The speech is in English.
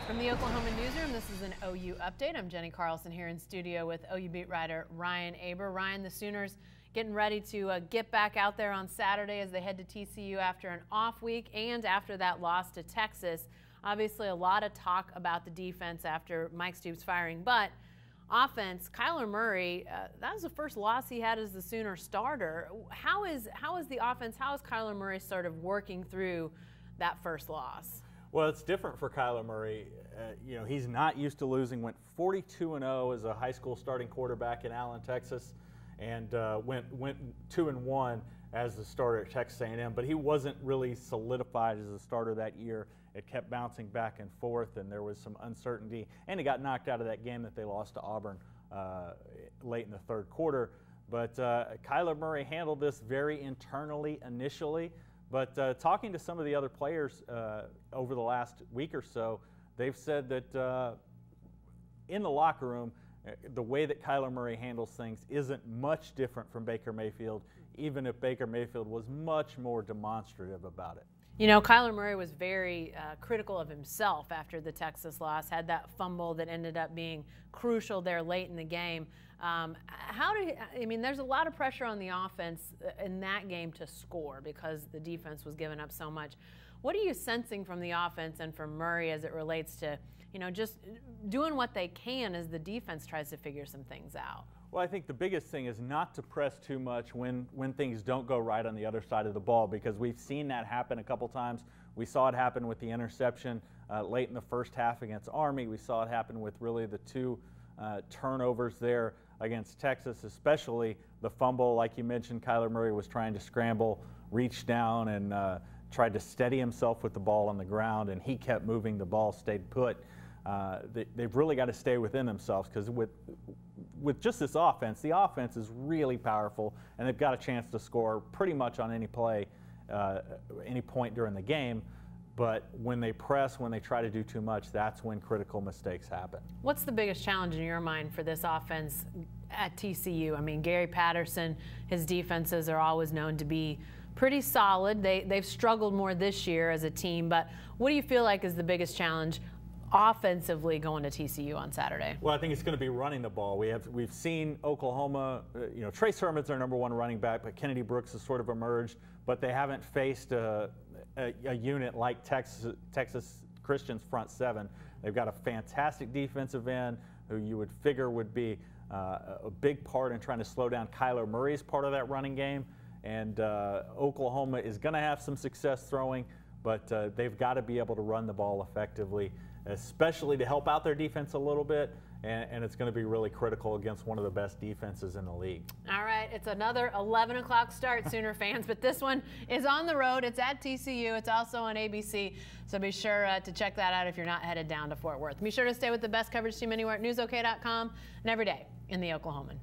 From the Oklahoma Newsroom, this is an OU update. I'm Jenny Carlson here in studio with OU beat writer Ryan Aber. Ryan, the Sooners getting ready to get back out there on Saturday as they head to TCU after an off week and after that loss to Texas. Obviously, a lot of talk about the defense after Mike Stoops firing, but offense, Kyler Murray, that was the first loss he had as the Sooner starter. How is the offense, how is Kyler Murray sort of working through that first loss? Well, it's different for Kyler Murray. He's not used to losing. Went 42-0 as a high school starting quarterback in Allen, Texas, and went 2-1 as the starter at Texas A&M. But he wasn't really solidified as a starter that year. It kept bouncing back and forth, and there was some uncertainty. And he got knocked out of that game that they lost to Auburn late in the third quarter. But Kyler Murray handled this very internally initially. But talking to some of the other players over the last week or so, they've said that in the locker room, the way that Kyler Murray handles things isn't much different from Baker Mayfield, even if Baker Mayfield was much more demonstrative about it. You know, Kyler Murray was very critical of himself after the Texas loss, had that fumble that ended up being crucial there late in the game. There's a lot of pressure on the offense in that game to score because the defense was giving up so much. What are you sensing from the offense and from Murray as it relates to, just doing what they can as the defense tries to figure some things out? Well, I think the biggest thing is not to press too much when things don't go right on the other side of the ball, because we've seen that happen a couple times. We saw it happen with the interception late in the first half against Army. We saw it happen with really the two turnovers there against Texas, especially the fumble. Like you mentioned, Kyler Murray was trying to scramble, reach down, and tried to steady himself with the ball on the ground, and he kept moving. The ball stayed put. They've really got to stay within themselves, because with just this offense, the offense is really powerful, and they've got a chance to score pretty much on any play, any point during the game. But when they press, when they try to do too much, that's when critical mistakes happen. What's the biggest challenge in your mind for this offense at TCU? I mean, Gary Patterson, his defenses are always known to be pretty solid. They've struggled more this year as a team, but what do you feel like is the biggest challenge offensively going to TCU on Saturday? Well, I think it's going to be running the ball. We've seen Oklahoma, Trey Sermon's their #1 running back, but Kennedy Brooks has sort of emerged, but they haven't faced a unit like Texas Christian's front seven. They've got a fantastic defensive end who you would figure would be a big part in trying to slow down Kyler Murray's part of that running game. And Oklahoma is going to have some success throwing, but they've got to be able to run the ball effectively, especially to help out their defense a little bit, and it's going to be really critical against one of the best defenses in the league. All right, it's another 11 o'clock start, Sooner fans, but this one is on the road. It's at TCU. It's also on ABC, so be sure to check that out if you're not headed down to Fort Worth. Be sure to stay with the best coverage team anywhere at newsok.com and every day in the Oklahoman.